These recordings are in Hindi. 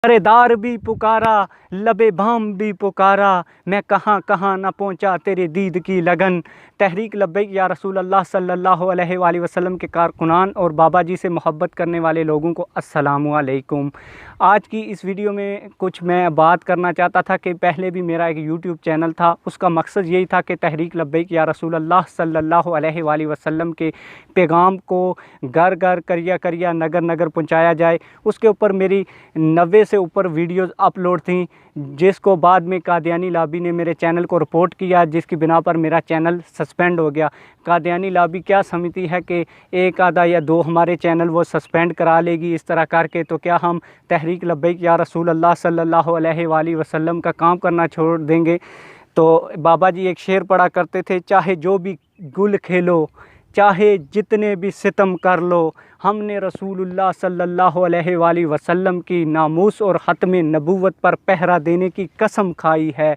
पहरेदार भी पुकारा, लबे बाम भी पुकारा, मैं कहाँ कहाँ न पहुँचा तेरे दीद की लगन। तहरीक लब्बैक या रसूल अल्लाह सल्लल्लाहु अलैहि वसल्लम के कारकुनान और बाबा जी से मोहब्बत करने वाले लोगों को अस्सलामु अलैकुम। आज की इस वीडियो में कुछ मैं बात करना चाहता था कि पहले भी मेरा एक यूट्यूब चैनल था, उसका मकसद यही था कि तहरीक लब्बैक या रसूल अल्लाह सल्लल्लाहु अलैहि वसल्लम के पैगाम को घर घर करिया करिया नगर नगर पहुँचाया जाए। उसके ऊपर मेरी 90 से ऊपर वीडियोज़ अपलोड थी, जिसको बाद में कादियानी लॉबी ने मेरे चैनल को रिपोर्ट किया, जिसकी बिना पर मेरा चैनल सस्पेंड हो गया। कादियानी लॉबी क्या समझती है कि एक आधा या दो हमारे चैनल वो सस्पेंड करा लेगी इस तरह करके, तो क्या हम तहरीक लब्बैक या रसूल अल्लाह सल्लल्लाहु अलैहि वसल्लम का काम करना छोड़ देंगे। तो बाबा जी एक शेर पढ़ा करते थे, चाहे जो भी गुल खेलो, चाहे जितने भी सितम कर लो, हमने रसूलुल्लाह सल्लल्लाहु अलैहि वसल्लम की नामूस और ख़त्म नबूवत पर पहरा देने की कसम खाई है।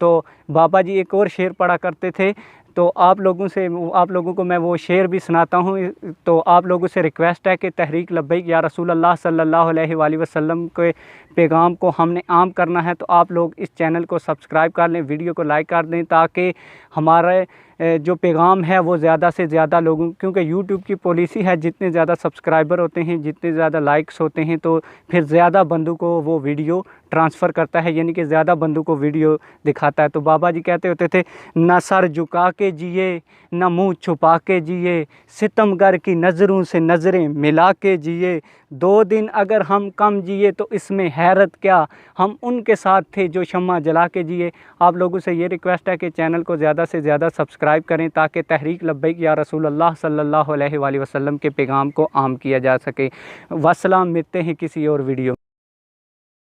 तो बाबा जी एक और शेर पढ़ा करते थे, तो आप लोगों को मैं वो शेर भी सुनाता हूँ। तो आप लोगों से रिक्वेस्ट है कि तहरीक लब्बैक या रसूल अल्लाह सल्लल्लाहु अलैहि वसल्लम के पैगाम को हमने आम करना है, तो आप लोग इस चैनल को सब्सक्राइब कर लें, वीडियो को लाइक कर दें, ताकि हमारे जो पैगाम है वो ज़्यादा से ज़्यादा लोगों, क्योंकि यूट्यूब की पॉलिसी है जितने ज़्यादा सब्सक्राइबर होते हैं, जितने ज़्यादा लाइक्स होते हैं, तो फिर ज़्यादा बंदों को वो वीडियो ट्रांसफ़र करता है, यानी कि ज़्यादा बंदों को वीडियो दिखाता है। तो बाबा जी कहते होते थे, न सर झुका के जिए, न मुँह छुपा के जिए, सितमगर की नज़रों से नज़रें मिला के जिए। 2 दिन अगर हम कम जिए तो इसमें हैरत क्या, हम उनके साथ थे जो शम्मा जला के जिए। आप लोगों से ये रिक्वेस्ट है कि चैनल को ज़्यादा से ज़्यादा सब्सक्राइब करें, ताकि तहरीक लब्बैक या रसूल अल्लाह सल्लल्लाहु अलैहि वसल्लम के पैगाम को आम किया जा सके। वस्सलाम, मिलते हैं किसी और वीडियो।